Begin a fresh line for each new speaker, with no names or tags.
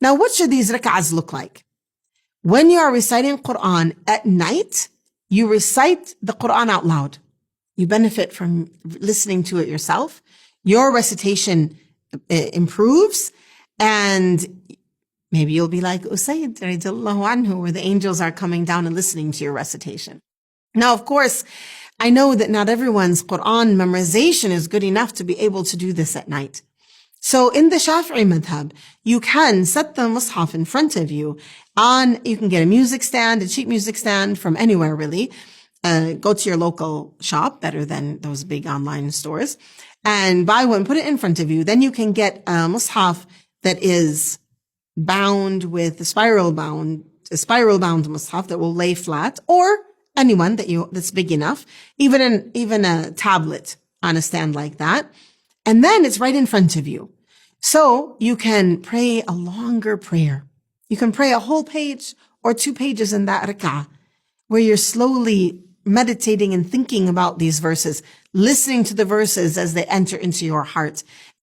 Now, what should these rak'ahs look like? When you are reciting Quran at night, you recite the Quran out loud. You benefit from listening to it yourself. Your recitation improves, and maybe you'll be like Usayd radiallahu anhu, where the angels are coming down and listening to your recitation. Now, of course, I know that not everyone's Quran memorization is good enough to be able to do this at night. So in the Shafi'i madhab, you can set the mushaf in front of you you can get a music stand, a cheap music stand from anywhere really. Go to your local shop, better than those big online stores, and buy one, put it in front of you. Then you can get a mushaf that is bound with a spiral bound mushaf that will lay flat, or anyone that's big enough, even a tablet on a stand like that. And then it's right in front of you. So you can pray a longer prayer. You can pray a whole page or 2 pages in that rak'ah, where you're slowly meditating and thinking about these verses, listening to the verses as they enter into your heart.